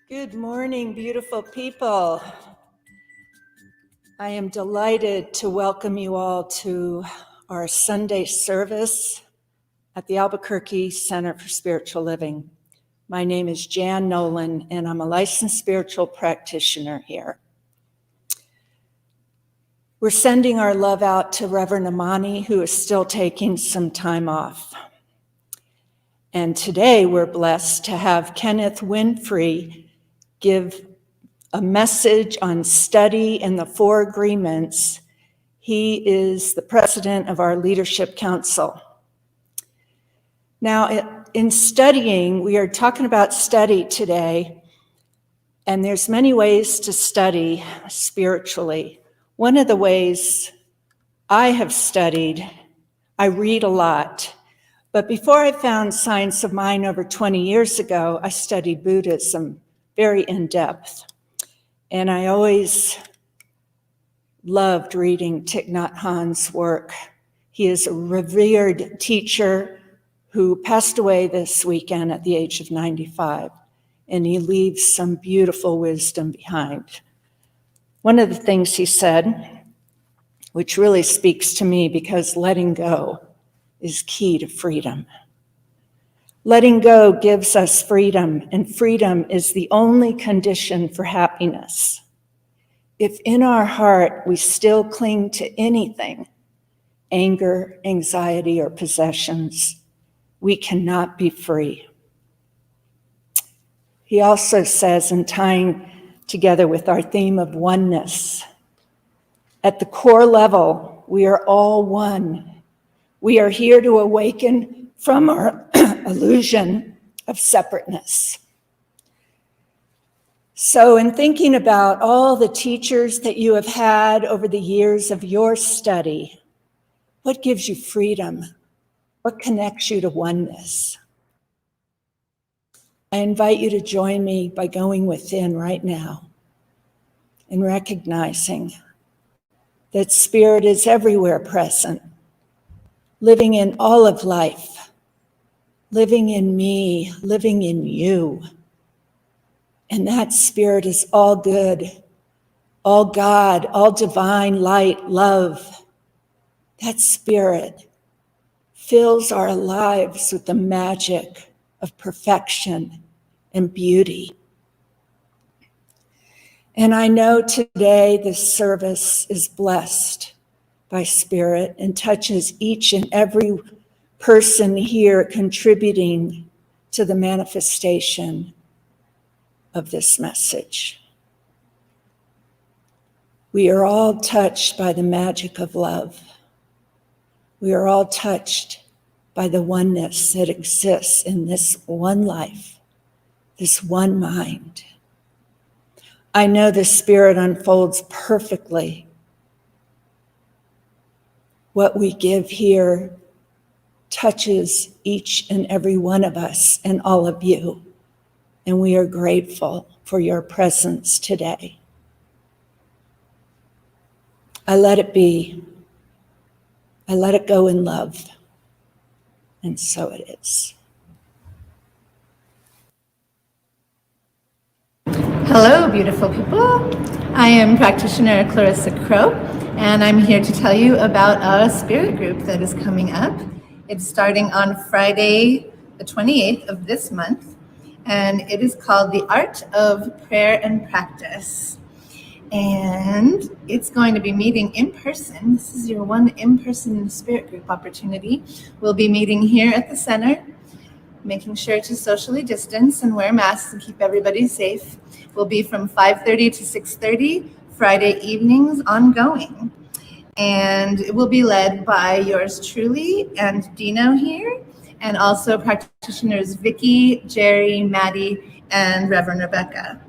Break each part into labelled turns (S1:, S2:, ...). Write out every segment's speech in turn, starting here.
S1: Good morning, beautiful people. I am delighted to welcome you all to our Sunday service at the Albuquerque Center for Spiritual Living. My name is Jan Nolan, and I'm a licensed spiritual practitioner here. We're sending our love out to Reverend Amani, who is still taking some time off. And today we're blessed to have Kenneth WInfrey give a message on study and the 4 agreements. He is the president of our leadership council. Now, in studying, we are talking about study today, and there's many ways to study spiritually. One of the ways I have studied, I read a lot, but before I found Science of Mind over 20 years ago, I studied Buddhism very in-depth. And I always loved reading Thich Nhat Hanh's work. He is a revered teacher who passed away this weekend at the age of 95, and he leaves some beautiful wisdom behind. One of the things he said, which really speaks to me because letting go is key to freedom. Letting go gives us freedom, and freedom is the only condition for happiness. If in our heart we still cling to anything, anger, anxiety, or possessions, we cannot be free. He also says, in tying together with our theme of oneness. At the core level, we are all one. We are here to awaken from our illusion of separateness. So in thinking about all the teachers that you have had over the years of your study, what gives you freedom? What connects you to oneness? I invite you to join me by going within right now and recognizing that Spirit is everywhere present, living in all of life, living in me, living in you. And that Spirit is all good, all God, all divine light, love. That Spirit fills our lives with the magic of perfection and beauty. And I know today this service is blessed by Spirit and touches each and every person here contributing to the manifestation of this message. We are all touched by the magic of love. We are all touched by the oneness that exists in this one life, this one mind. I know the Spirit unfolds perfectly. What we give here touches each and every one of us and all of you. And we are grateful for your presence today. I let it be. I let it go in love. And so it is.
S2: Hello, beautiful people. I am practitioner Clarissa Crow, and I'm here to tell you about a spirit group that is coming up. It's starting on Friday, the 28th of this month, and it is called The Art of Prayer and Practice. And it's going to be meeting in person. This is your one in-person spirit group opportunity. We'll be meeting here at the center, making sure to socially distance and wear masks and keep everybody safe. Will be from 5:30 to 6:30, Friday evenings ongoing. And it will be led by yours truly and Dino here, and also practitioners Vicky, Jerry, Maddie, and Reverend Rebecca.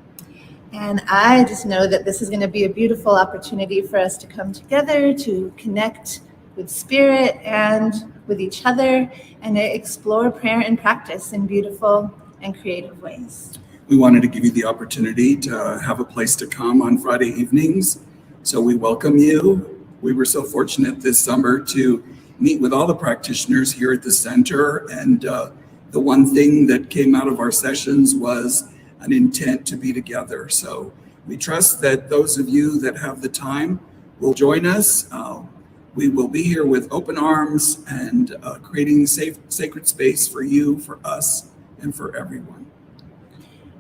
S2: And I just know that this is going to be a beautiful opportunity for us to come together, to connect with Spirit and with each other, and to explore prayer and practice in beautiful and creative ways.
S3: We wanted to give you the opportunity to have a place to come on Friday evenings. So we welcome you. We were so fortunate this summer to meet with all the practitioners here at the center. And the one thing that came out of our sessions was an intent to be together. So we trust that those of you that have the time will join us. We will be here with open arms and creating safe, sacred space for you, for us, and for everyone.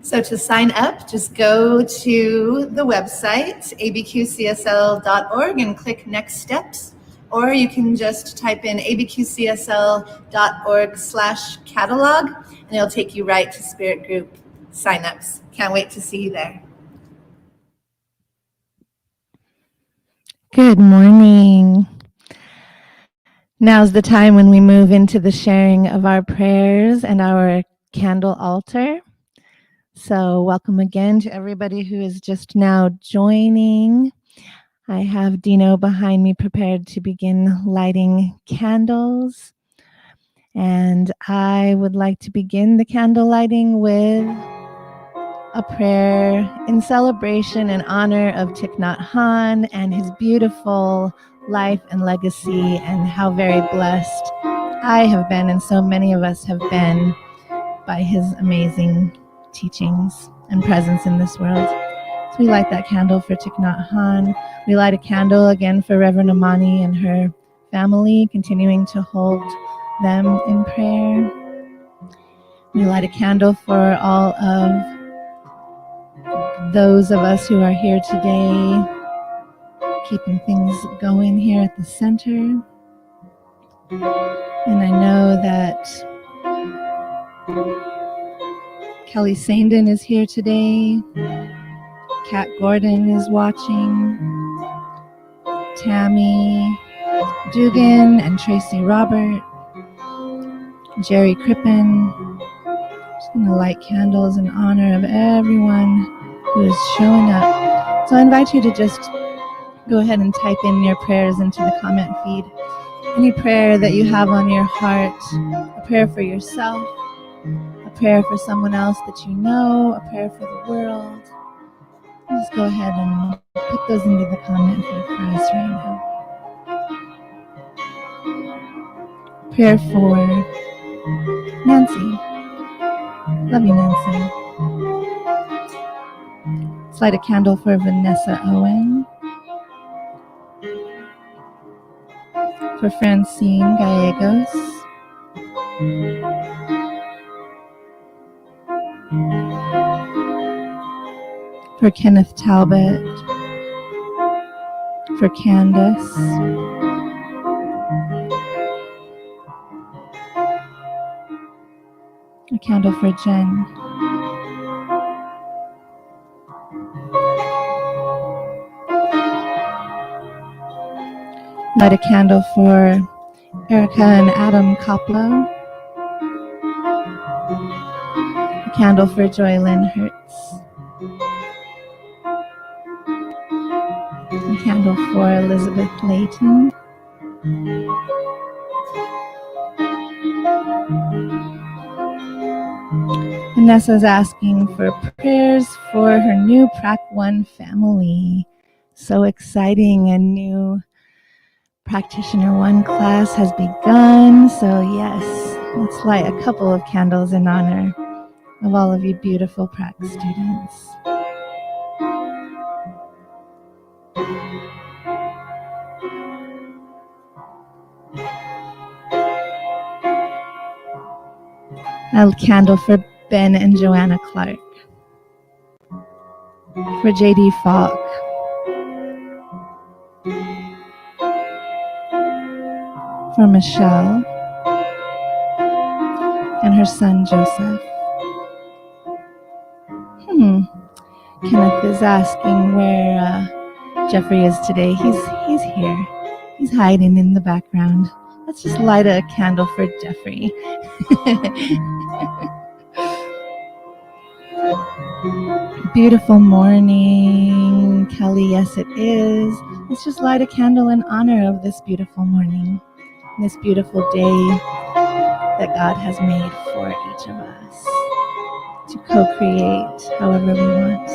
S2: So to sign up, just go to the website, abqcsl.org, and click Next Steps. Or you can just type in abqcsl.org/catalog, and it'll take you right to Spirit Group signups. Can't wait to see you there. Good morning. Now's the time when we move into the sharing of our prayers and our candle altar. So welcome again to everybody who is just now joining. I have Dino behind me prepared to begin lighting candles. And I would like to begin the candle lighting with a prayer in celebration and honor of Thich Nhat Hanh and his beautiful life and legacy, and how very blessed I have been, and so many of us have been, by his amazing teachings and presence in this world. So we light that candle for Thich Nhat Hanh. We light a candle again for Reverend Amani and her family, continuing to hold them in prayer. We light a candle for all of those of us who are here today, keeping things going here at the center. And I know that Kelly Sandin is here today, Kat Gordon is watching. Tammy Dugan and Tracy Robert. Jerry Crippen. Just going to light candles in honor of everyone who is showing up. So I invite you to just go ahead and type in your prayers into the comment feed. Any prayer that you have on your heart, a prayer for yourself, a prayer for someone else that you know, a prayer for the world. Just go ahead and put those into the comment feed for us right now. Prayer for Nancy. Love you, Nancy. Let's light a candle for Vanessa Owen. For Francine Gallegos. For Kenneth Talbot. For Candace. A candle for Jen. Light a candle for Erica and Adam Koplow. A candle for Joylyn Hertz. A candle for Elizabeth Layton. Vanessa's asking for prayers for her new Prac 1 family. So exciting, a new Practitioner 1 class has begun. So yes, let's light a couple of candles in honor of all of you beautiful Prac students. A candle for Ben and Joanna Clark. For JD Falk. For Michelle and her son Joseph. Kenneth is asking where Jeffrey is today. He's here. He's hiding in the background. Let's just light a candle for Jeffrey. Beautiful morning, Kelly. Yes, it is. Let's just light a candle in honor of this beautiful morning, this beautiful day that God has made for each of us to co-create however we want.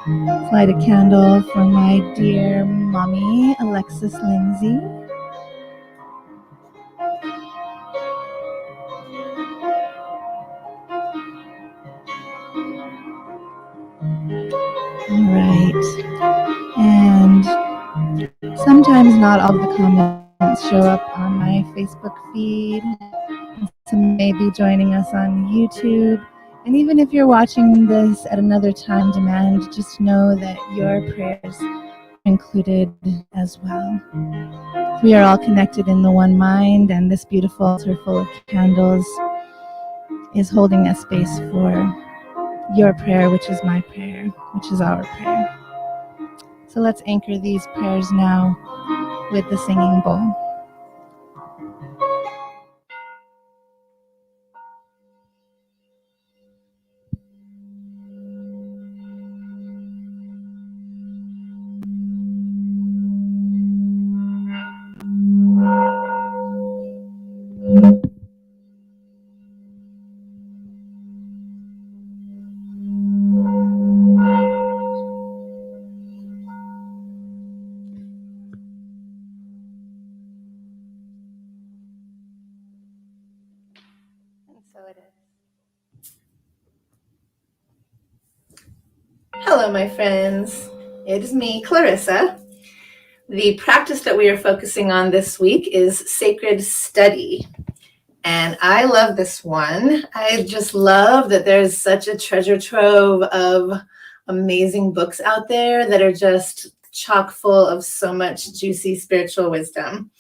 S2: Let's light a candle for my dear mommy, Alexis Lindsay. All right. And sometimes not all the comments show up on my Facebook feed. Some may be joining us on YouTube. And even if you're watching this at another time on demand, just know that your prayers are included as well. We are all connected in the one mind, and this beautiful altar full of candles is holding a space for your prayer, which is my prayer, which is our prayer. So let's anchor these prayers now with the singing bowl. So it is. Hello, my friends. It is me, Clarissa. The practice that we are focusing on this week is sacred study. And I love this one. I just love that there's such a treasure trove of amazing books out there that are just chock full of so much juicy spiritual wisdom.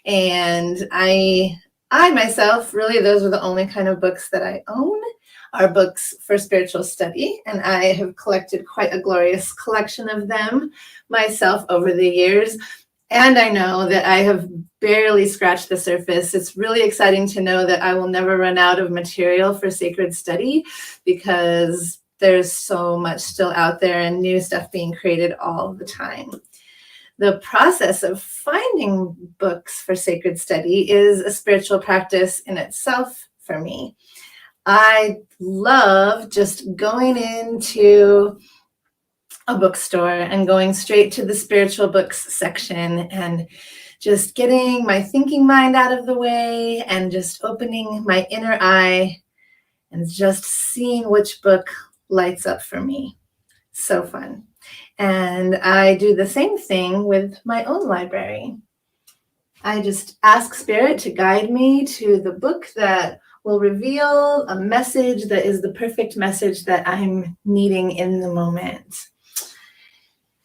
S2: And I myself, really, those are the only kind of books that I own. are books for spiritual study, and I have collected quite a glorious collection of them myself over the years. And I know that I have barely scratched the surface. It's really exciting to know that I will never run out of material for sacred study, because there's so much still out there and new stuff being created all the time. The process of finding books for sacred study is a spiritual practice in itself for me. I love just going into a bookstore and going straight to the spiritual books section and just getting my thinking mind out of the way and just opening my inner eye and just seeing which book lights up for me. So fun. And I do the same thing with my own library. I just ask Spirit to guide me to the book that will reveal a message that is the perfect message that I'm needing in the moment.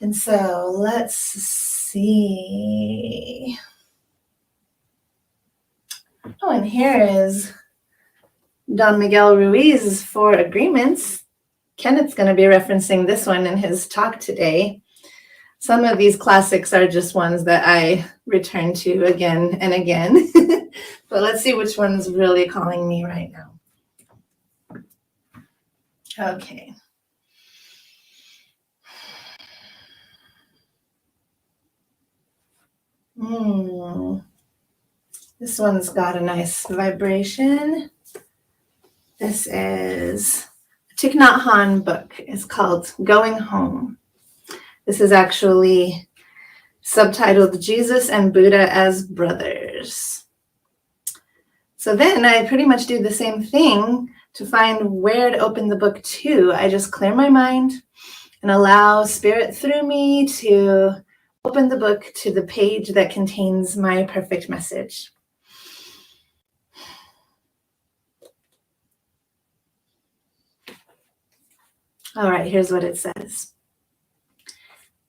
S2: And so let's see. Oh, and here is Don Miguel Ruiz's 4 Agreements. Kenneth's going to be referencing this one in his talk today. Some of these classics are just ones that I return to again and again. But let's see which one's really calling me right now. Okay. This one's got a nice vibration. This is a Thich Nhat Hanh book. It's called Going Home. This is actually subtitled Jesus and Buddha as Brothers. So then I pretty much do the same thing to find where to open the book to. I just clear my mind and allow Spirit through me to open the book to the page that contains my perfect message. All right, here's what it says.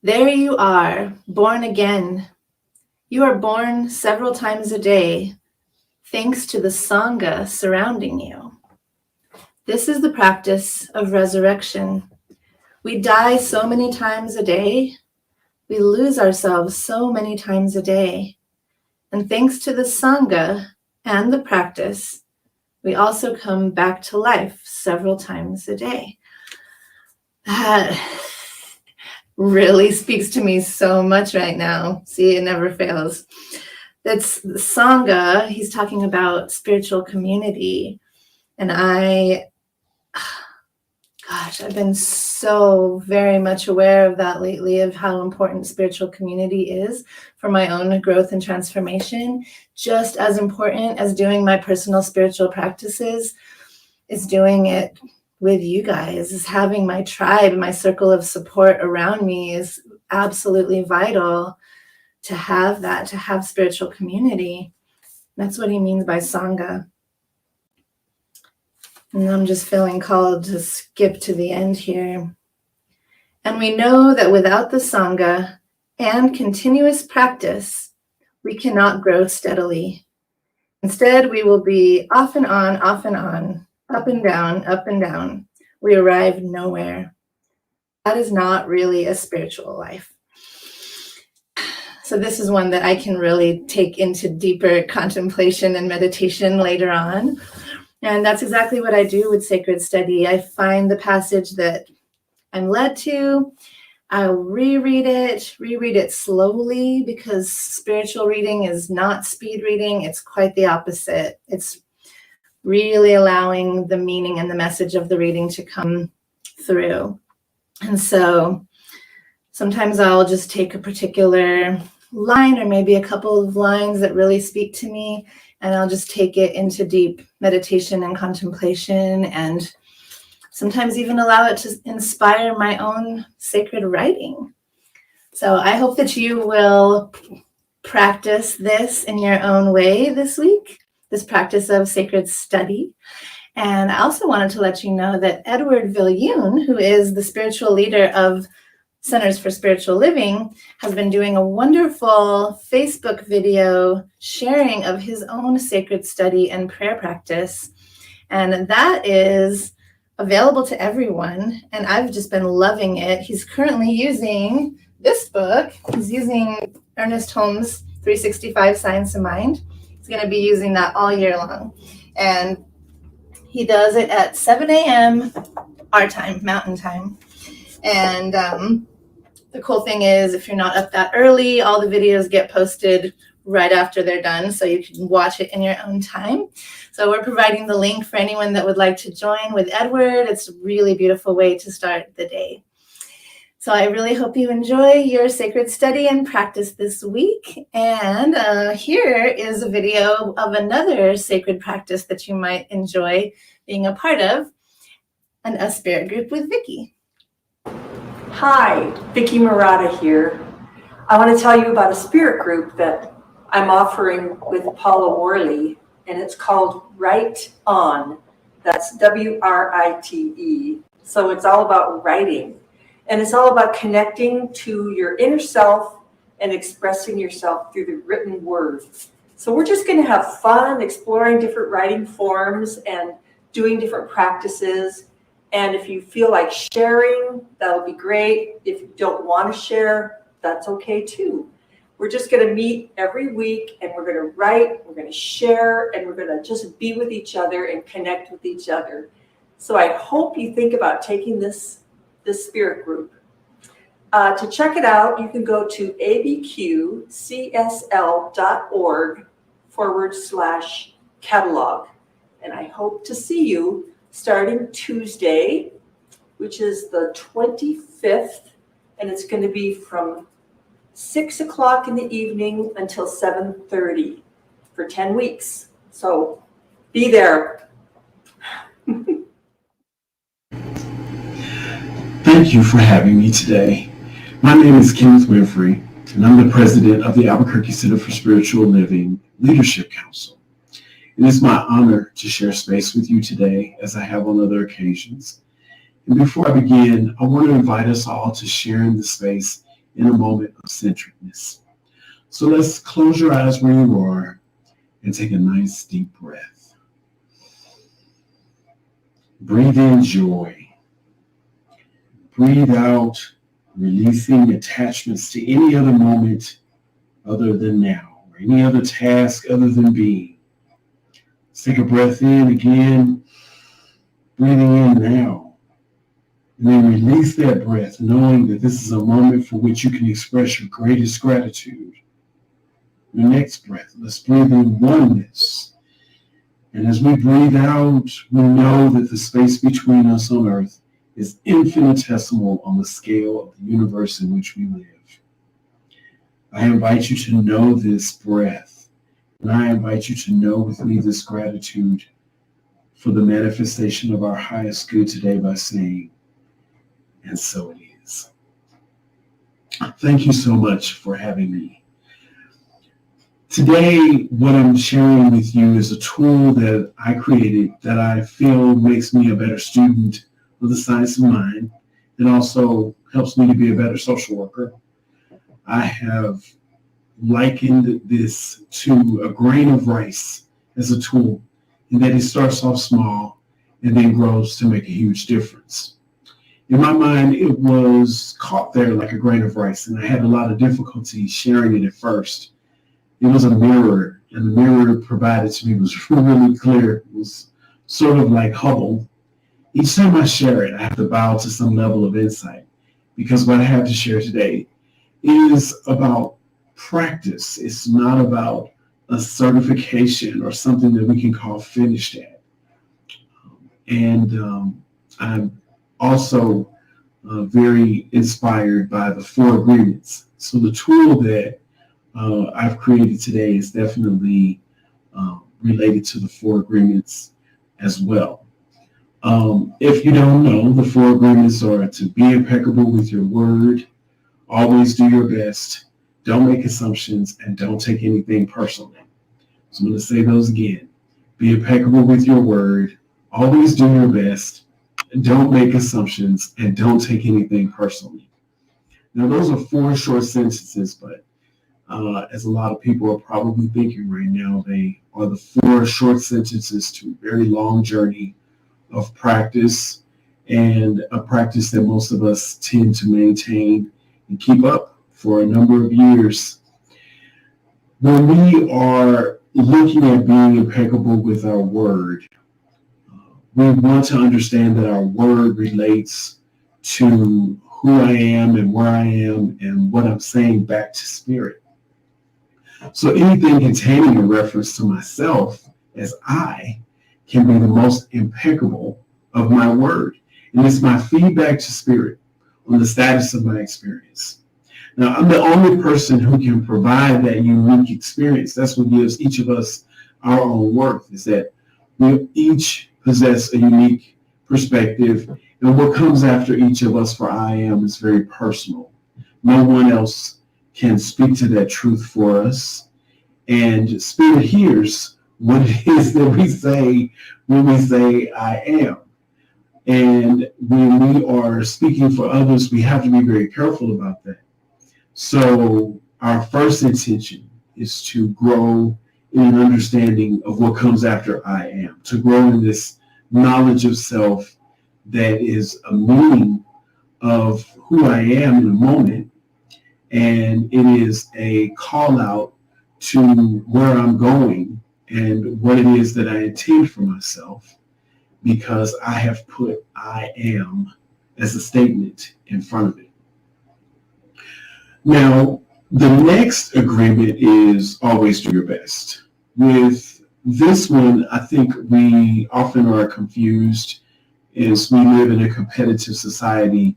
S2: There you are, born again. You are born several times a day, thanks to the Sangha surrounding you. This is the practice of resurrection. We die so many times a day. We lose ourselves so many times a day. And thanks to the Sangha and the practice, we also come back to life several times a day. That really speaks to me so much right now. See, it never fails. That's the Sangha. He's talking about spiritual community. And I've been so very much aware of that lately, of how important spiritual community is for my own growth and transformation. Just as important as doing my personal spiritual practices is doing it with you guys, is having my tribe, my circle of support around me is absolutely vital to have that, to have spiritual community. That's what he means by Sangha. And I'm just feeling called to skip to the end here. And we know that without the Sangha and continuous practice, we cannot grow steadily. Instead, we will be off and on, up and down, up and down. We arrive nowhere. That is not really a spiritual life. So this is one that I can really take into deeper contemplation and meditation later on. And that's exactly what I do with sacred study. I find the passage that I'm led to. I'll reread it slowly, because spiritual reading is not speed reading. It's quite the opposite. It's really allowing the meaning and the message of the reading to come through. And so sometimes I'll just take a particular line or maybe a couple of lines that really speak to me, and I'll just take it into deep meditation and contemplation, and sometimes even allow it to inspire my own sacred writing. So I hope that you will practice this in your own way this week, this practice of sacred study. And I also wanted to let you know that Edward Viljoen, who is the spiritual leader of Centers for Spiritual Living, has been doing a wonderful Facebook video sharing of his own sacred study and prayer practice. And that is available to everyone, and I've just been loving it. He's currently using this book. He's using Ernest Holmes' 365 Science of Mind. He's going to be using that all year long. And he does it at 7 a.m. our time, Mountain Time. And the cool thing is, if you're not up that early, all the videos get posted right after they're done, so you can watch it in your own time. So we're providing the link for anyone that would like to join with Edward. It's a really beautiful way to start the day. So I really hope you enjoy your sacred study and practice this week. And here is a video of another sacred practice that you might enjoy being a part of, a spirit group with Vicki.
S4: Hi, Vicki Murata here. I want to tell you about a spirit group that I'm offering with Paula Worley, and it's called Write On. That's W-R-I-T-E. So it's all about writing, and it's all about connecting to your inner self and expressing yourself through the written word. So we're just going to have fun exploring different writing forms and doing different practices. And if you feel like sharing, that'll be great. If you don't want to share, that's okay too. We're just going to meet every week, and we're going to write, we're going to share, and we're going to just be with each other and connect with each other. So I hope you think about taking this spirit group. To check it out, you can go to abqcsl.org/catalog. And I hope to see you starting Tuesday, which is the 25th, and it's going to be from 6 o'clock in the evening until 7:30 for 10 weeks. So be there.
S5: Thank you for having me today. My name is Kenneth WInfrey, and I'm the president of the Albuquerque Center for Spiritual Living Leadership Council. It is my honor to share space with you today, as I have on other occasions. And before I begin, I want to invite us all to share in the space in a moment of centeredness. So let's close your eyes where you are and take a nice deep breath. Breathe in joy. Breathe out, releasing attachments to any other moment other than now, or any other task other than being. Let's take a breath in again, breathing in now. And then release that breath, knowing that this is a moment for which you can express your greatest gratitude. The next breath, let's breathe in oneness. And as we breathe out, we know that the space between us on earth is infinitesimal on the scale of the universe in which we live. I invite you to know this breath, and I invite you to know with me this gratitude for the manifestation of our highest good today by saying, and so it is. Thank you so much for having me. Today, what I'm sharing with you is a tool that I created that I feel makes me a better student of the science of mind, and also helps me to be a better social worker. I have likened this to a grain of rice as a tool, in that it starts off small and then grows to make a huge difference. In my mind, it was caught there like a grain of rice, and I had a lot of difficulty sharing it at first. It was a mirror, and the mirror it provided to me was really clear. It was sort of like Hubble. Each time I share it, I have to bow to some level of insight, because what I have to share today is about practice. It's not about a certification or something that we can call finished at. And I'm also very inspired by the 4 agreements. So the tool that I've created today is definitely related to the 4 agreements as well. If you don't know, the 4 agreements are to be impeccable with your word, always do your best, don't make assumptions, and don't take anything personally. So I'm going to say those again. Be impeccable with your word, always do your best, don't make assumptions, and don't take anything personally. Now, those are 4 short sentences, but as a lot of people are probably thinking right now, they are the 4 short sentences to a very long journey of practice and a practice that most of us tend to maintain and keep up for a number of years. When we are looking at being impeccable with our word, we want to understand that our word relates to who I am and where I am and what I'm saying back to spirit. So anything containing a reference to myself as I can be the most impeccable of my word. And it's my feedback to spirit on the status of my experience. Now, I'm the only person who can provide that unique experience. That's what gives each of us our own worth, is that we each possess a unique perspective, and what comes after each of us for I am is very personal. No one else can speak to that truth for us, and spirit hears what it is that we say when we say I am. And when we are speaking for others, we have to be very careful about that. So our first intention is to grow in an understanding of what comes after I am, to grow in this knowledge of self that is a meaning of who I am in a moment. And it is a call out to where I'm going and what it is that I intend for myself, because I have put I am as a statement in front of it. Now, the next agreement is always do your best. With this one, I think we often are confused as we live in a competitive society.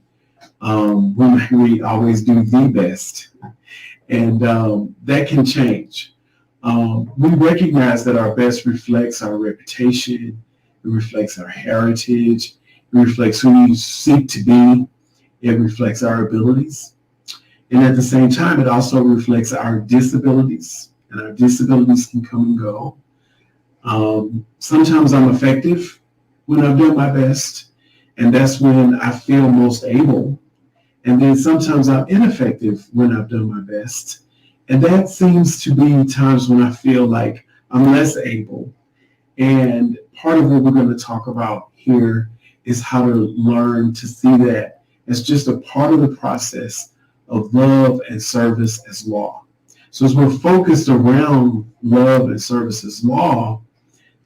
S5: We always do the best, and that can change. We recognize that our best reflects our reputation, it reflects our heritage, it reflects who we seek to be, it reflects our abilities. And at the same time, it also reflects our disabilities, and our disabilities can come and go. Sometimes I'm effective when I've done my best, and that's when I feel most able. And then sometimes I'm ineffective when I've done my best. And that seems to be times when I feel like I'm less able. And part of what we're going to talk about here is how to learn to see that as just a part of the process of love and service as law. So as we're focused around love and service as law,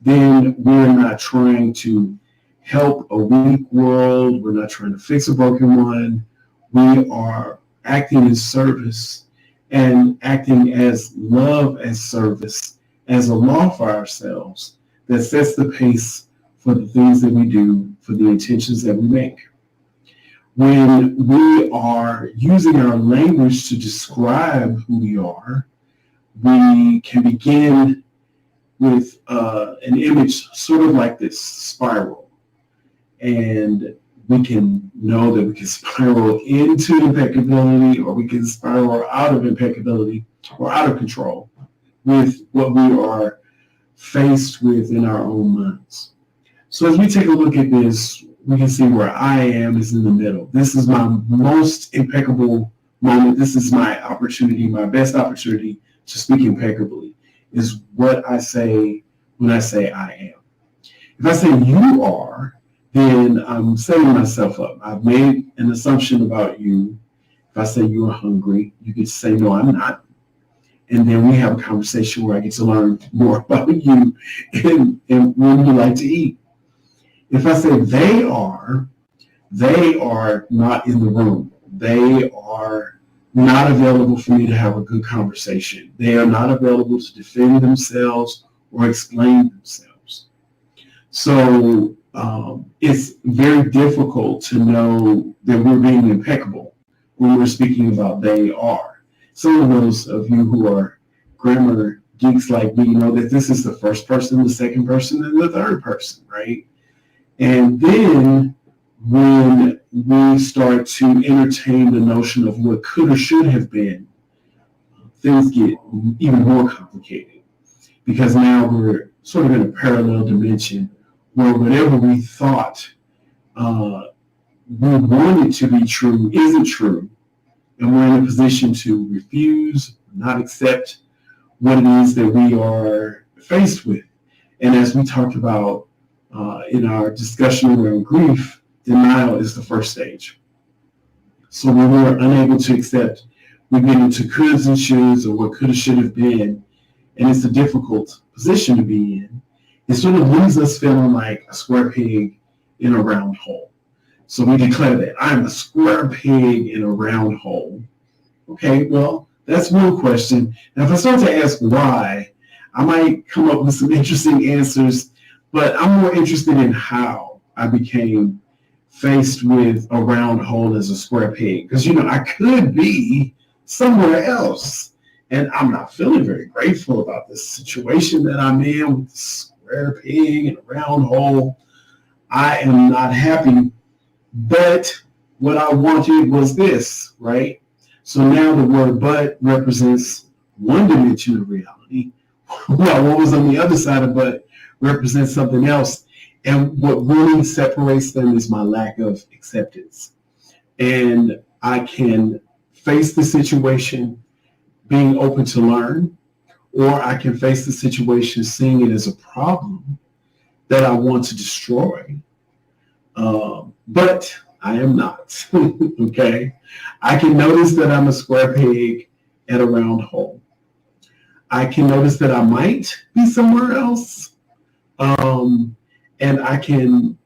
S5: then we're not trying to help a weak world. We're not trying to fix a broken one. We are acting in service and acting as love and service, as a law for ourselves that sets the pace for the things that we do, for the intentions that we make. When we are using our language to describe who we are, we can begin with an image sort of like this spiral. And we can know that we can spiral into impeccability, or we can spiral out of impeccability or out of control with what we are faced with in our own minds. So as we take a look at this, we can see where I am is in the middle. This is my most impeccable moment. This is my opportunity, my best opportunity to speak impeccably, is what I say when I say I am. If I say you are, then I'm setting myself up. I've made an assumption about you. If I say you are hungry, you could say, no, I'm not. And then we have a conversation where I get to learn more about you and when you like to eat. If I say they are not in the room. They are not available for me to have a good conversation. They are not available to defend themselves or explain themselves. So it's very difficult to know that we're being impeccable when we're speaking about they are. Some of those of you who are grammar geeks like me know that this is the first person, the second person, and the third person, right? And then when we start to entertain the notion of what could or should have been, things get even more complicated, because now we're sort of in a parallel dimension where whatever we thought we wanted to be true isn't true, and we're in a position to refuse, not accept what it is that we are faced with. And as we talked about in our discussion around grief, denial is the first stage. So when we're unable to accept, we get into coulds and shoulds, or what could have, should have been, and it's a difficult position to be in. It sort of leaves us feeling like a square peg in a round hole. So we declare that I'm a square peg in a round hole. Okay, well, that's one question. Now, if I start to ask why, I might come up with some interesting answers, but I'm more interested in how I became faced with a round hole as a square peg. Because, I could be somewhere else, and I'm not feeling very grateful about this situation that I'm in with the square peg and a round hole. I am not happy, but what I wanted was this, right? So now the word but represents one dimension of reality, while what was on the other side of but represents something else. And what really separates them is my lack of acceptance. And I can face the situation being open to learn, or I can face the situation seeing it as a problem that I want to destroy. But I am not, okay? I can notice that I'm a square peg at a round hole. I can notice that I might be somewhere else. And I can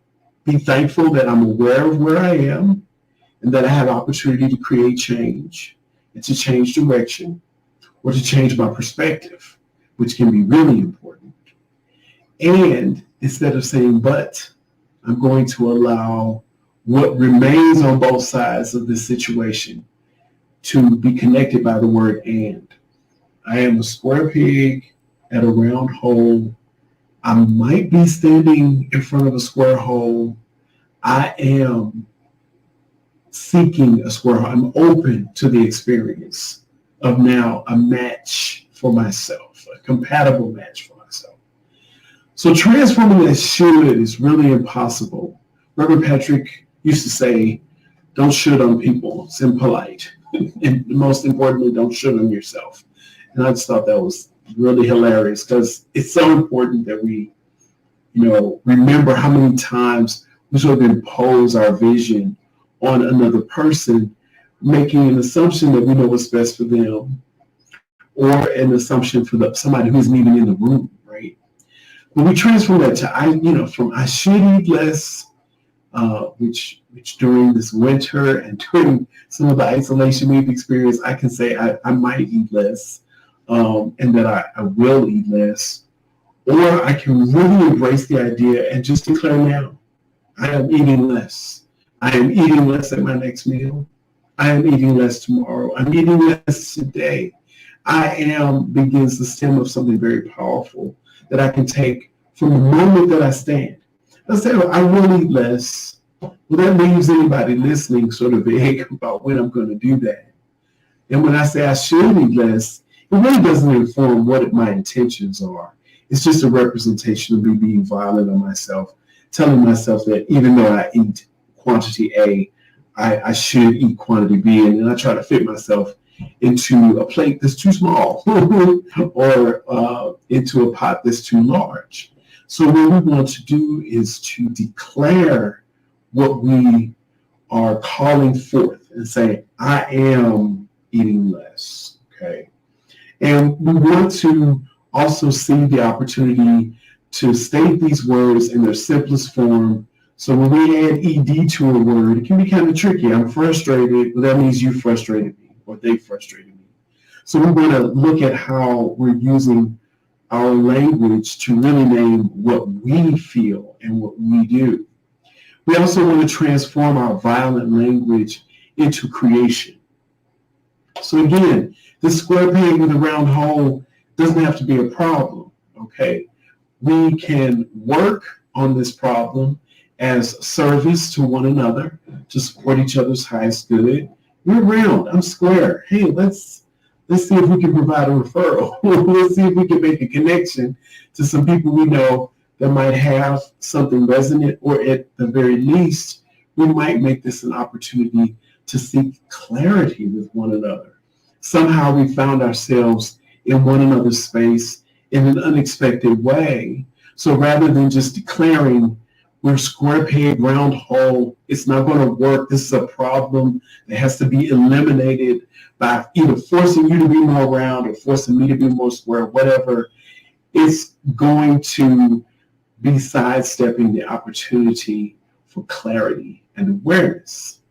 S5: be thankful that I'm aware of where I am and that I have opportunity to create change and to change direction or to change my perspective, which can be really important. And instead of saying, but, I'm going to allow what remains on both sides of this situation to be connected by the word and. I am a square peg at a round hole. I might be standing in front of a square hole. I am seeking a square hole. I'm open to the experience of now a match for myself, a compatible match for myself. So transforming that should is really impossible. Reverend Patrick used to say, don't should on people, it's impolite. And most importantly, don't should on yourself. And I just thought that was really hilarious because it's so important that we, remember how many times we sort of impose our vision on another person, making an assumption that we know what's best for them, or an assumption for somebody who's even in the room, right? When we transform that to from I should eat less, which during this winter and during some of the isolation we've experienced, I can say I might eat less. And that I will eat less, or I can really embrace the idea and just declare now, I am eating less. I am eating less at my next meal. I am eating less tomorrow. I'm eating less today. I am begins the stem of something very powerful that I can take from the moment that I stand. I say, I will eat less. Well, that leaves anybody listening sort of vague about when I'm going to do that. And when I say I should eat less, it really doesn't inform what my intentions are. It's just a representation of me being violent on myself, telling myself that even though I eat quantity A, I should eat quantity B, and I try to fit myself into a plate that's too small or into a pot that's too large. So what we want to do is to declare what we are calling forth and say, I am eating less, okay? And we want to also see the opportunity to state these words in their simplest form. So when we add ED to a word, it can be kind of tricky. I'm frustrated, but that means you frustrated me or they frustrated me. So we're going to look at how we're using our language to really name what we feel and what we do. We also want to transform our violent language into creation. So again, this square peg with a round hole doesn't have to be a problem, okay? We can work on this problem as service to one another, to support each other's highest good. We're round, I'm square. Hey, let's see if we can provide a referral. Let's see if we can make a connection to some people we know that might have something resonant, or at the very least, we might make this an opportunity to seek clarity with one another. Somehow we found ourselves in one another's space in an unexpected way. So rather than just declaring we're square peg, round hole. It's not going to work. This is a problem that has to be eliminated by either forcing you to be more round or forcing me to be more square, whatever. It's going to be sidestepping the opportunity for clarity and awareness.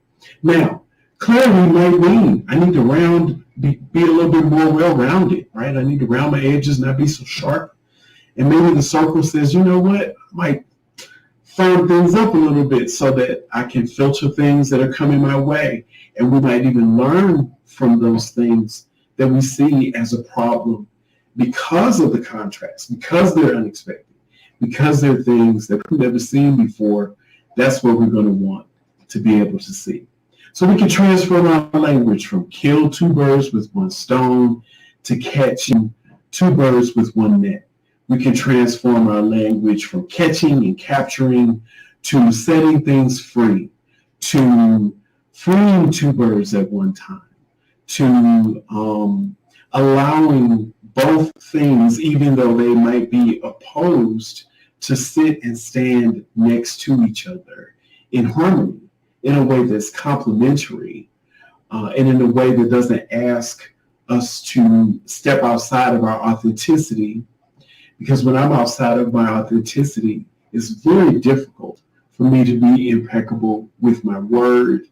S5: Now, clarity might mean I need to be a little bit more well-rounded, right? I need to round my edges, not be so sharp. And maybe the circle says, you know what, I might firm things up a little bit so that I can filter things that are coming my way. And we might even learn from those things that we see as a problem because of the contrast, because they're unexpected, because they're things that we've never seen before. That's what we're going to want to be able to see. So we can transform our language from kill two birds with one stone to catching two birds with one net. We can transform our language from catching and capturing to setting things free, to freeing two birds at one time, to allowing both things, even though they might be opposed, to sit and stand next to each other in harmony, in a way that's complementary, and in a way that doesn't ask us to step outside of our authenticity. Because when I'm outside of my authenticity, it's very difficult for me to be impeccable with my word.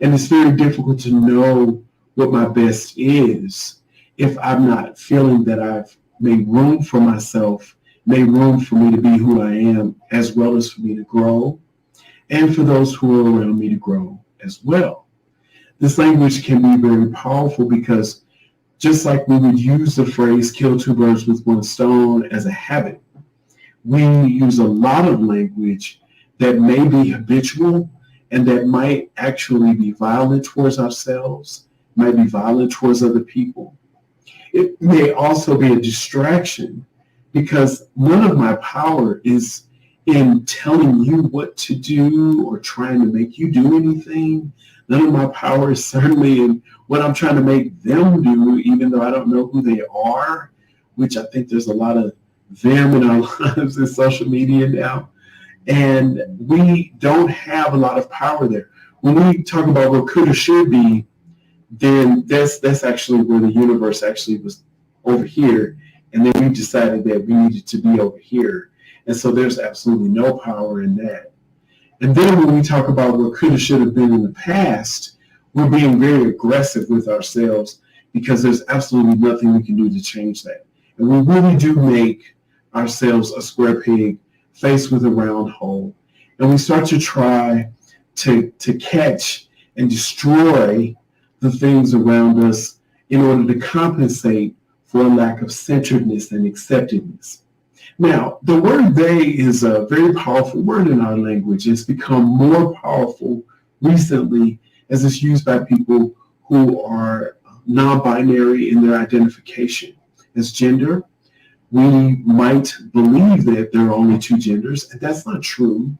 S5: And it's very difficult to know what my best is if I'm not feeling that I've made room for myself, made room for me to be who I am, as well as for me to grow, and for those who are around me to grow as well. This language can be very powerful because just like we would use the phrase kill two birds with one stone as a habit, we use a lot of language that may be habitual and that might actually be violent towards ourselves, might be violent towards other people. It may also be a distraction because none of my power is in telling you what to do or trying to make you do anything. None of my power is certainly in what I'm trying to make them do, even though I don't know who they are, which I think there's a lot of them in our lives in social media now. And we don't have a lot of power there. When we talk about what could or should be, then that's actually where the universe actually was over here. And then we decided that we needed to be over here. And so there's absolutely no power in that. And then when we talk about what could or should have been in the past, we're being very aggressive with ourselves because there's absolutely nothing we can do to change that. And we really do make ourselves a square peg faced with a round hole. And we start to try to catch and destroy the things around us in order to compensate for a lack of centeredness and acceptedness. Now, the word they is a very powerful word in our language. It's become more powerful recently as it's used by people who are non-binary in their identification as gender. We might believe that there are only two genders, and that's not true.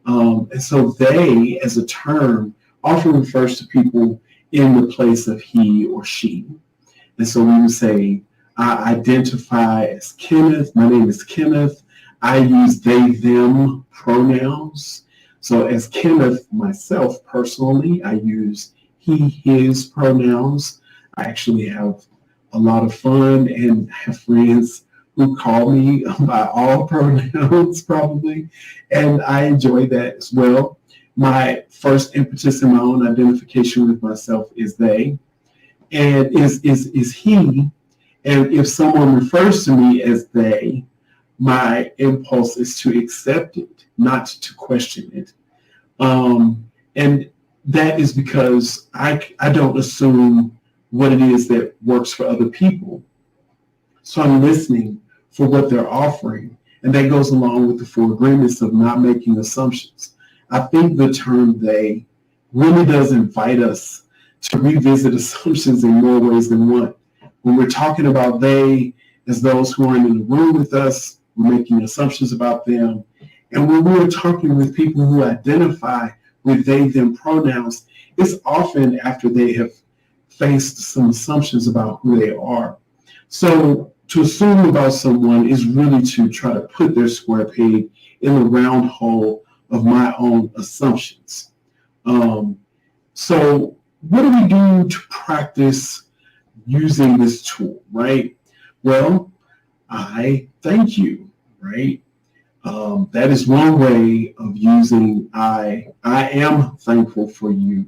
S5: And so they, as a term, often refers to people in the place of he or she. And so we would say, I identify as Kenneth. My name is Kenneth. I use they, them pronouns. So as Kenneth, myself personally, I use he, his pronouns. I actually have a lot of fun and have friends who call me by all pronouns probably. And I enjoy that as well. My first impetus in my own identification with myself is they, and is he. And if someone refers to me as they, my impulse is to accept it, not to question it. And that is because I don't assume what it is that works for other people. So I'm listening for what they're offering. And that goes along with the four agreements of not making assumptions. I think the term they really does invite us to revisit assumptions in more ways than one. When we're talking about they as those who aren't in the room with us, we're making assumptions about them. And when we're talking with people who identify with they, them pronouns, it's often after they have faced some assumptions about who they are. So to assume about someone is really to try to put their square peg in the round hole of my own assumptions. So what do we do to practice using this tool, right? Well, I thank you, right? That is one way of using I am thankful for you.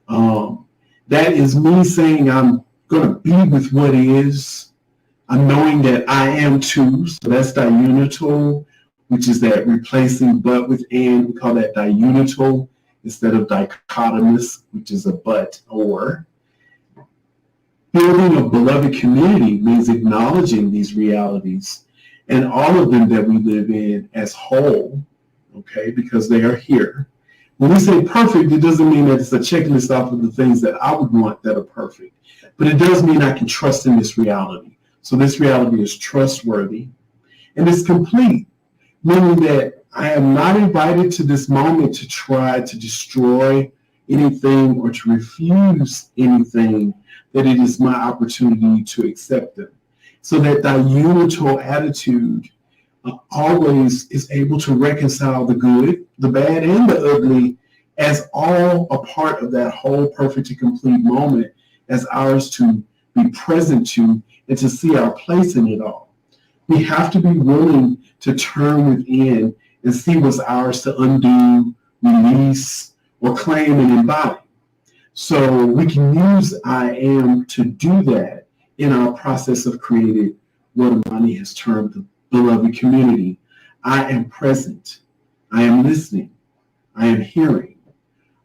S5: That is me saying I'm going to be with what is. I'm knowing that I am too. So that's diunital, which is that replacing but with and. We call that diunital instead of dichotomous, which is a but or. Building a beloved community means acknowledging these realities and all of them that we live in as whole, okay, because they are here. When we say perfect, it doesn't mean that it's a checklist off of the things that I would want that are perfect, but it does mean I can trust in this reality. So this reality is trustworthy and it's complete, meaning that I am not invited to this moment to try to destroy anything or to refuse anything, that it is my opportunity to accept them. So that diunital attitude always is able to reconcile the good, the bad, and the ugly as all a part of that whole perfect and complete moment as ours to be present to and to see our place in it all. We have to be willing to turn within and see what's ours to undo, release, or claim and embody. So we can use I am to do that in our process of creating what Amani has termed the beloved community. I am present. I am listening. I am hearing.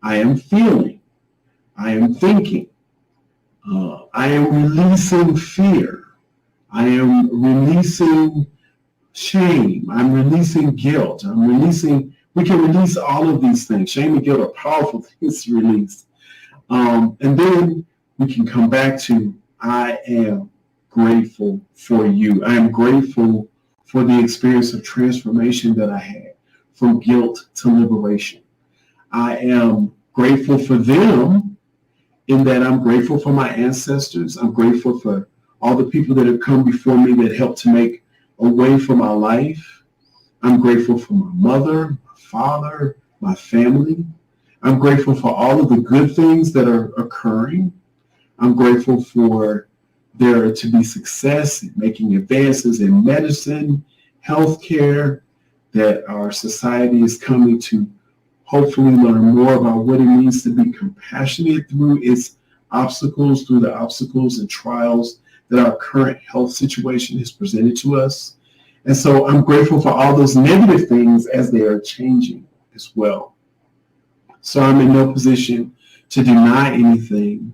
S5: I am feeling. I am thinking. I am releasing fear. I am releasing shame. I'm releasing guilt. We can release all of these things. Shame and guilt are powerful things to release. And then we can come back to I am grateful for you. I am grateful for the experience of transformation that I had from guilt to liberation. I am grateful for them in that I'm grateful for my ancestors. I'm grateful for all the people that have come before me that helped to make a way for my life. I'm grateful for my mother, my father, my family. I'm grateful for all of the good things that are occurring. I'm grateful for there to be success in making advances in medicine, healthcare, that our society is coming to hopefully learn more about what it means to be compassionate through its obstacles, through the obstacles and trials that our current health situation has presented to us. And so I'm grateful for all those negative things as they are changing as well. So I'm in no position to deny anything.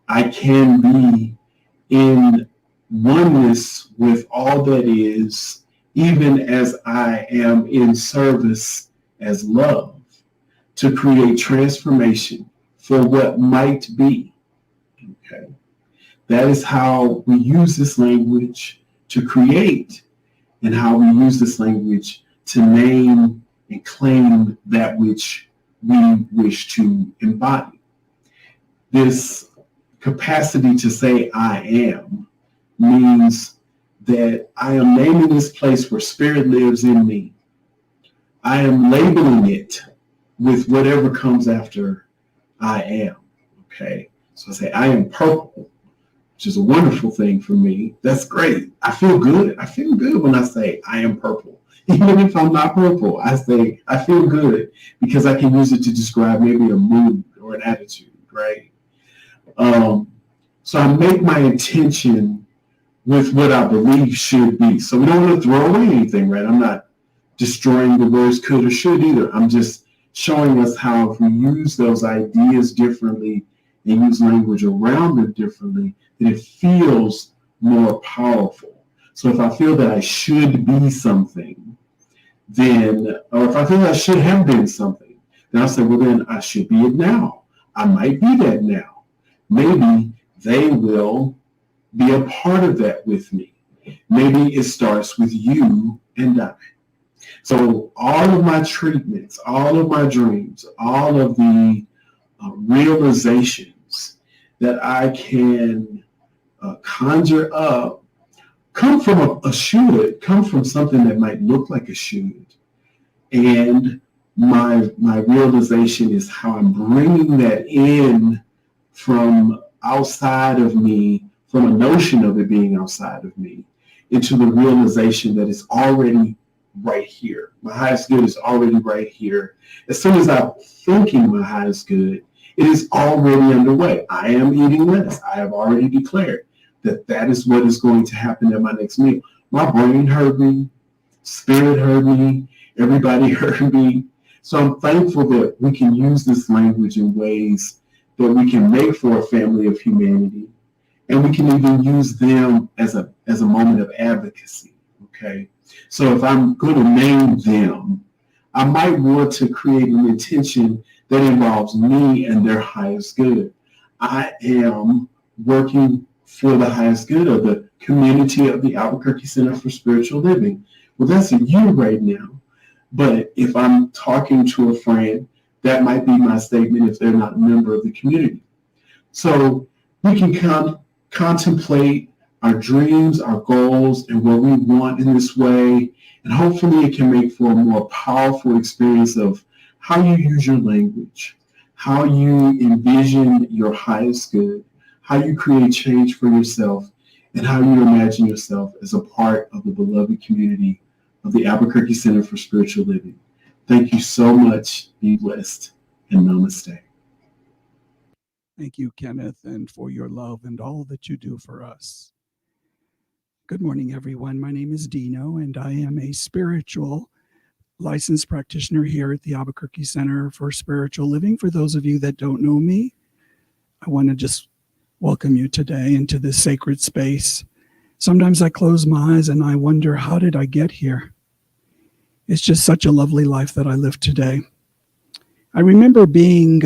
S5: I can be in oneness with all that is, even as I am in service as love, to create transformation for what might be. Okay, that is how we use this language to create, and how we use this language to name and claim that which we wish to embody. This capacity to say I am means that I am naming this place where spirit lives in me. I am labeling it with whatever comes after I am. Okay, so I say I am purple, which is a wonderful thing for me. That's great. I feel good. I feel good when I say I am purple. Even if I'm not purple, I say I feel good because I can use it to describe maybe a mood or an attitude, right? So I make my intention with what I believe should be. So we don't want to throw away anything, right? I'm not destroying the words could or should either. I'm just showing us how if we use those ideas differently and use language around them differently, that it feels more powerful. So if I feel that I should be something, then, or if I feel that I should have been something, then I'll say, well, then I should be it now. I might be that now. Maybe they will be a part of that with me. Maybe it starts with you and I. So all of my treatments, all of my dreams, all of the realizations that I can conjure up come from a should, come from something that might look like a should, and my realization is how I'm bringing that in from outside of me, from a notion of it being outside of me, into the realization that it's already right here. My highest good is already right here. As soon as I'm thinking my highest good, it is already underway. I am eating less. I have already declared that is what is going to happen at my next meal. My brain heard me, spirit heard me, everybody heard me. So I'm thankful that we can use this language in ways that we can make for a family of humanity. And we can even use them as a moment of advocacy, okay? So if I'm going to name them, I might want to create an intention that involves me and their highest good. I am working for the highest good of the community of the Albuquerque Center for Spiritual Living. Well, that's a you right now. But if I'm talking to a friend, that might be my statement if they're not a member of the community. So we can contemplate our dreams, our goals, and what we want in this way. And hopefully it can make for a more powerful experience of how you use your language, how you envision your highest good, how you create change for yourself, and how you imagine yourself as a part of the beloved community of the Albuquerque Center for Spiritual Living. Thank you so much. Be blessed, and namaste.
S6: Thank you, Kenneth, and for your love and all that you do for us. Good morning, everyone. My name is Dino, and I am a spiritual licensed practitioner here at the Albuquerque Center for Spiritual Living. For those of you that don't know me, I want to just welcome you today into this sacred space. Sometimes I close my eyes and I wonder, how did I get here? It's just such a lovely life that I live today. I remember being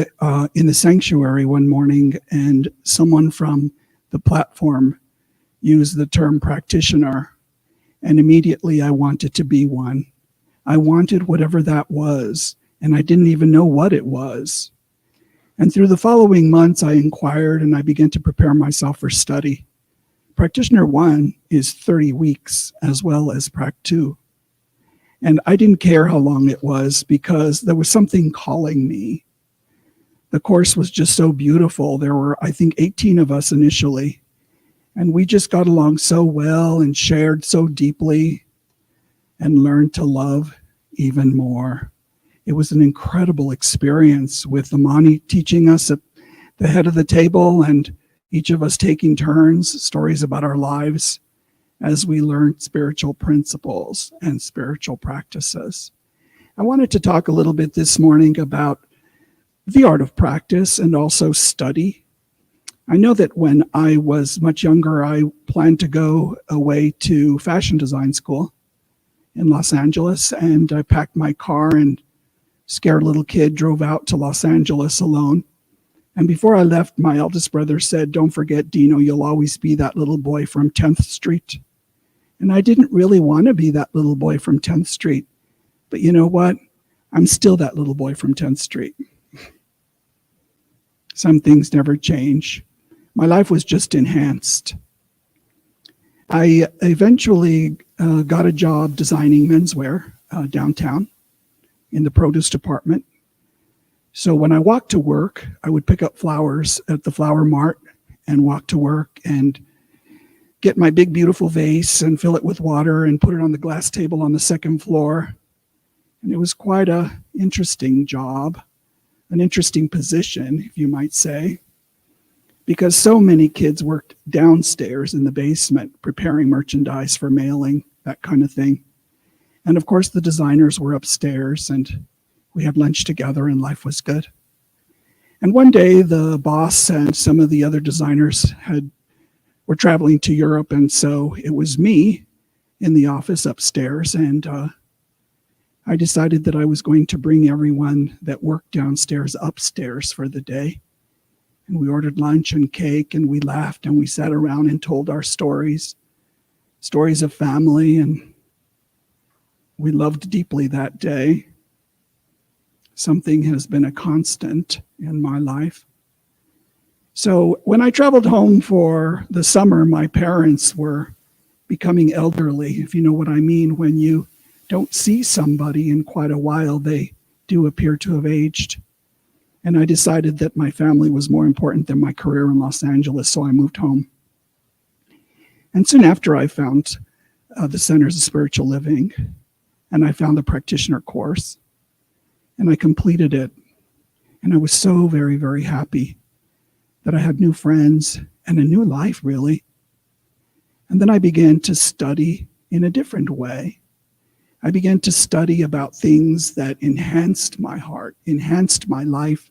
S6: in the sanctuary one morning and someone from the platform used the term practitioner, and immediately I wanted to be one. I wanted whatever that was, and I didn't even know what it was. And through the following months, I inquired and I began to prepare myself for study. Practitioner 1 is 30 weeks as well as Prac 2. And I didn't care how long it was because there was something calling me. The course was just so beautiful. There were, I think, 18 of us initially. And we just got along so well and shared so deeply and learned to love even more. It was an incredible experience with Amani teaching us at the head of the table and each of us taking turns, stories about our lives as we learned spiritual principles and spiritual practices. I wanted to talk a little bit this morning about the art of practice and also study. I know that when I was much younger, I planned to go away to fashion design school in Los Angeles, and I packed my car and scared little kid drove out to Los Angeles alone. And before I left, my eldest brother said, "Don't forget, Dino, you'll always be that little boy from 10th Street. And I didn't really want to be that little boy from 10th Street. But you know what? I'm still that little boy from 10th Street. Some things never change. My life was just enhanced. I eventually got a job designing menswear downtown in the produce department. So when I walked to work, I would pick up flowers at the flower mart and walk to work and get my big, beautiful vase and fill it with water and put it on the glass table on the second floor. And it was quite an interesting job, an interesting position, if you might say, because so many kids worked downstairs in the basement preparing merchandise for mailing, that kind of thing. And of course, the designers were upstairs and we had lunch together and life was good. And one day the boss and some of the other designers were traveling to Europe, and so it was me in the office upstairs, and I decided that I was going to bring everyone that worked downstairs upstairs for the day. And we ordered lunch and cake, and we laughed, and we sat around and told our stories of family, and we loved deeply that day. Something has been a constant in my life. So when I traveled home for the summer, my parents were becoming elderly, if you know what I mean. When you don't see somebody in quite a while, they do appear to have aged. And I decided that my family was more important than my career in Los Angeles, so I moved home. And soon after, I found the Centers of Spiritual Living, and I found the practitioner course, and I completed it. And I was so very, very happy that I had new friends and a new life, really. And then I began to study in a different way. I began to study about things that enhanced my heart, enhanced my life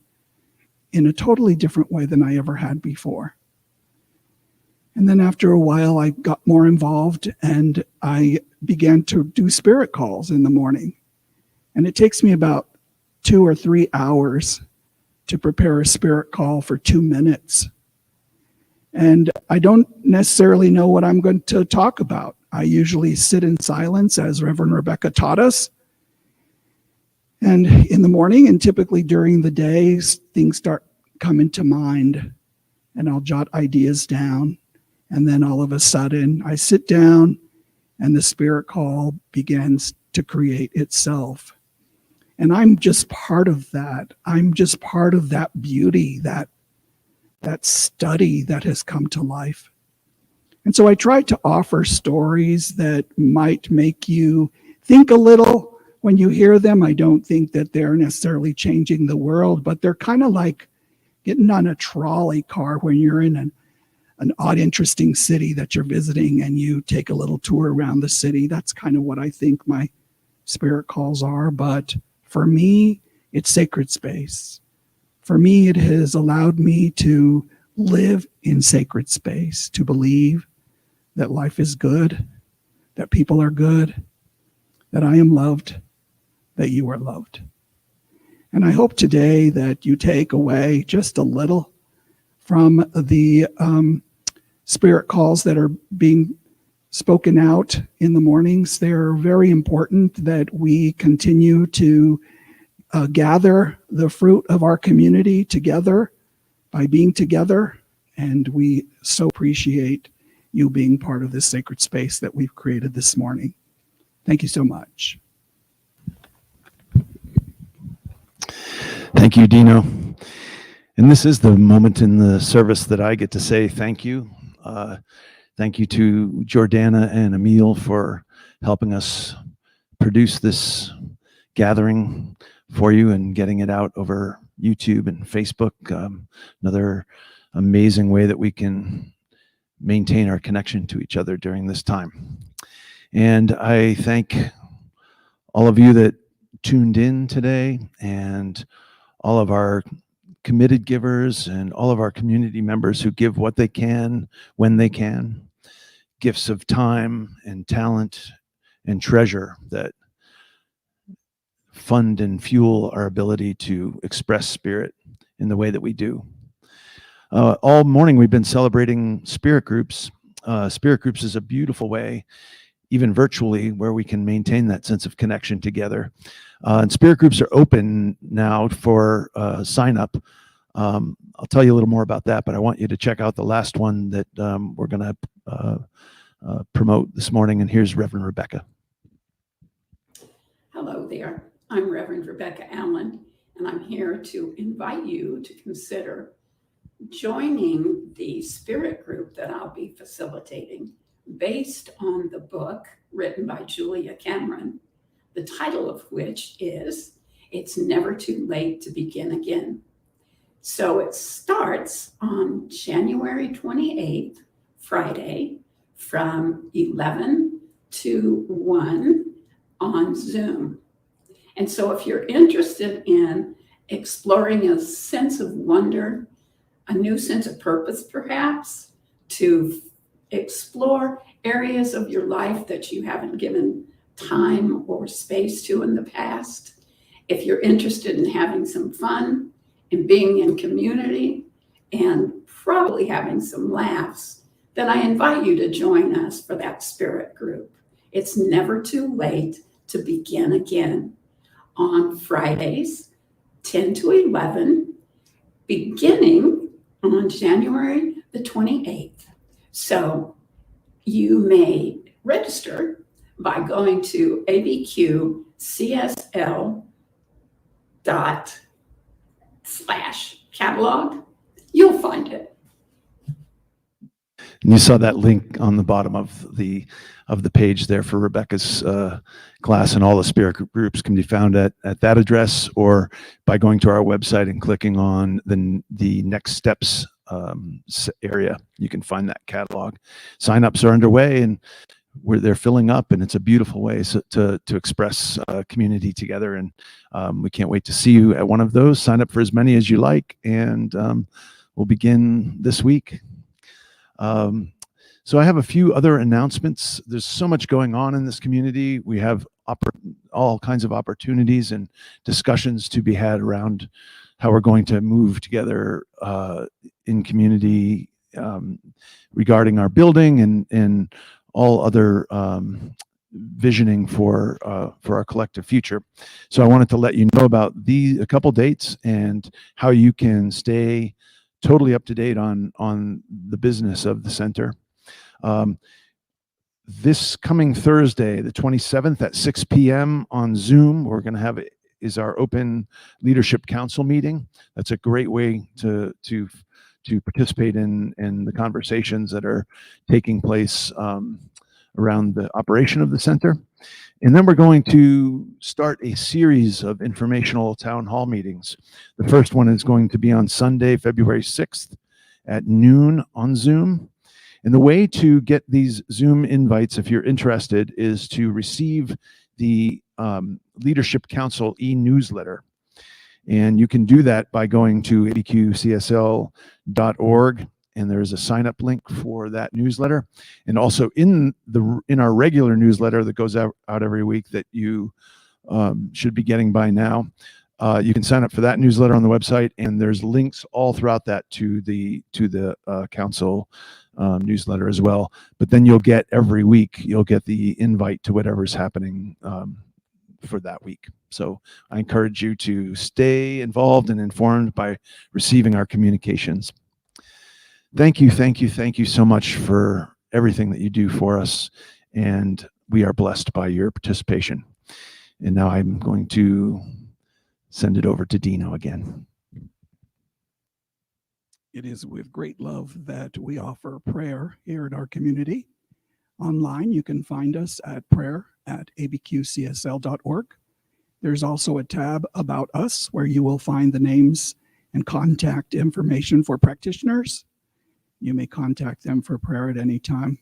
S6: in a totally different way than I ever had before. And then after a while, I got more involved and I began to do spirit calls in the morning. And it takes me about 2 or 3 hours to prepare a spirit call for 2 minutes. And I don't necessarily know what I'm going to talk about. I usually sit in silence, as Reverend Rebecca taught us. And in the morning, and typically during the day, things start coming to mind, and I'll jot ideas down. And then all of a sudden, I sit down, and the spirit call begins to create itself. And I'm just part of that. I'm just part of that beauty, that study that has come to life. And so I try to offer stories that might make you think a little when you hear them. I don't think that they're necessarily changing the world, but they're kind of like getting on a trolley car when you're in an odd, interesting city that you're visiting and you take a little tour around the city. That's kind of what I think my spirit calls are. But for me, it's sacred space. For me, it has allowed me to live in sacred space, to believe that life is good, that people are good, that I am loved, that you are loved. And I hope today that you take away just a little from the spirit calls that are being spoken out in the mornings. They're very important that we continue to gather the fruit of our community together by being together. And we so appreciate you being part of this sacred space that we've created this morning. Thank you so much.
S7: Thank you, Dino. And this is the moment in the service that I get to say thank you. Thank you to Jordana and Emil for helping us produce this gathering for you and getting it out over YouTube and Facebook. Another amazing way that we can maintain our connection to each other during this time. And I thank all of you that tuned in today, and all of our committed givers and all of our community members who give what they can when they can, gifts of time and talent and treasure that fund and fuel our ability to express spirit in the way that we do. All morning we've been celebrating spirit groups. Spirit groups is a beautiful way, even virtually, where we can maintain that sense of connection together. And spirit groups are open now for sign up. I'll tell you a little more about that, but I want you to check out the last one that we're going to promote this morning. And here's Reverend Rebecca.
S8: Hello there. I'm Reverend Rebecca Allen, and I'm here to invite you to consider joining the spirit group that I'll be facilitating based on the book written by Julia Cameron, the title of which is It's Never Too Late to Begin Again. So it starts on January 28th, Friday, from 11 to 1 on Zoom. And so if you're interested in exploring a sense of wonder, a new sense of purpose, perhaps, to explore areas of your life that you haven't given time or space to in the past, if you're interested in having some fun and being in community and probably having some laughs, then I invite you to join us for that spirit group. It's never too late to begin again on Fridays, 10 to 11, beginning on January the 28th. So you may register by going to ABQCSL www.spirit.org/catalog. You'll find it.
S7: And you saw that link on the bottom of the page there for Rebecca's class, and all the spirit groups can be found at that address, or by going to our website and clicking on the next steps area. You can find that catalog. Sign-ups are underway, and they're filling up, and it's a beautiful way to express community together. And we can't wait to see you at one of those. Sign up for as many as you like, and we'll begin this week. So I have a few other announcements. There's so much going on in this community. We have all kinds of opportunities and discussions to be had around how we're going to move together in community regarding our building and all other visioning for our collective future. So I wanted to let you know about a couple dates and how you can stay totally up to date on the business of the center. This coming Thursday, the 27th at 6 p.m. on Zoom, we're going to have is our open leadership council meeting. That's a great way to participate in the conversations that are taking place around the operation of the center. And then we're going to start a series of informational town hall meetings. The first one is going to be on Sunday, February 6th at noon on Zoom. And the way to get these Zoom invites, if you're interested, is to receive the Leadership Council e-newsletter. And you can do that by going to ABQCSL.org, and there's a sign-up link for that newsletter. And also in our regular newsletter that goes out every week that you should be getting by now, you can sign up for that newsletter on the website, and there's links all throughout that to the council newsletter as well. But then you'll get every week, you'll get the invite to whatever's happening for that week. So I encourage you to stay involved and informed by receiving our communications. Thank you so much for everything that you do for us, and we are blessed by your participation. And now I'm going to send it over to Dino again.
S6: It is with great love that we offer prayer here at our community. Online, you can find us at prayer@abqcsl.org. There's also a tab about us where you will find the names and contact information for practitioners. You may contact them for prayer at any time.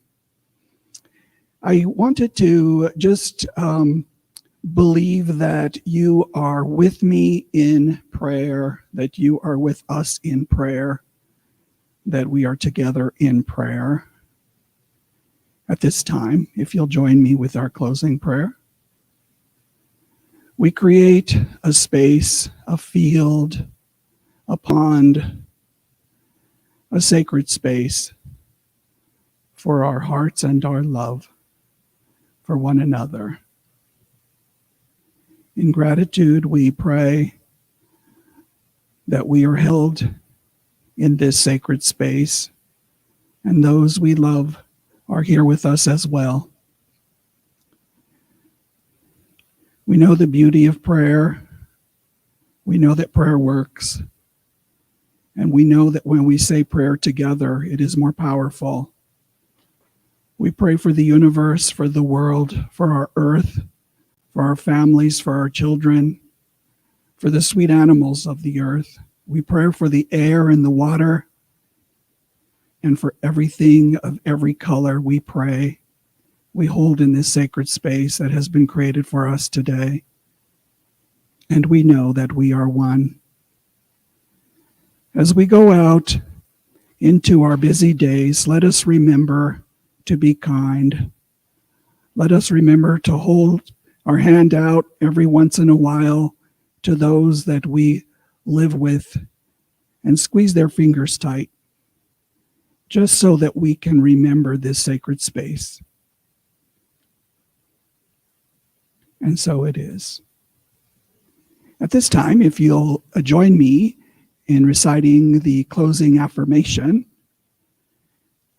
S6: I wanted to just believe that you are with me in prayer, that you are with us in prayer, that we are together in prayer. At this time, if you'll join me with our closing prayer. We create a space, a field, a pond, a sacred space for our hearts and our love for one another. In gratitude, we pray that we are held in this sacred space, and those we love are here with us as well. We know the beauty of prayer. We know that prayer works. And we know that when we say prayer together, it is more powerful. We pray for the universe, for the world, for our earth, for our families, for our children, for the sweet animals of the earth. We pray for the air and the water, and for everything of every color we pray. We hold in this sacred space that has been created for us today. And we know that we are one. As we go out into our busy days, let us remember to be kind. Let us remember to hold our hand out every once in a while to those that we live with and squeeze their fingers tight, just so that we can remember this sacred space. And so it is. At this time, if you'll join me in reciting the closing affirmation,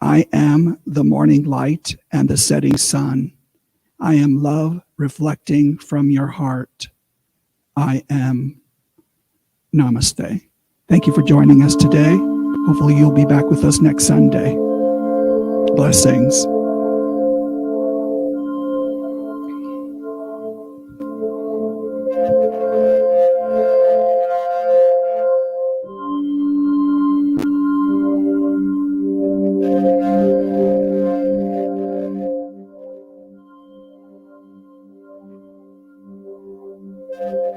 S6: I am the morning light and the setting sun. I am love reflecting from your heart. I am Namaste. Thank you for joining us today. Hopefully you'll be back with us next Sunday. Blessings.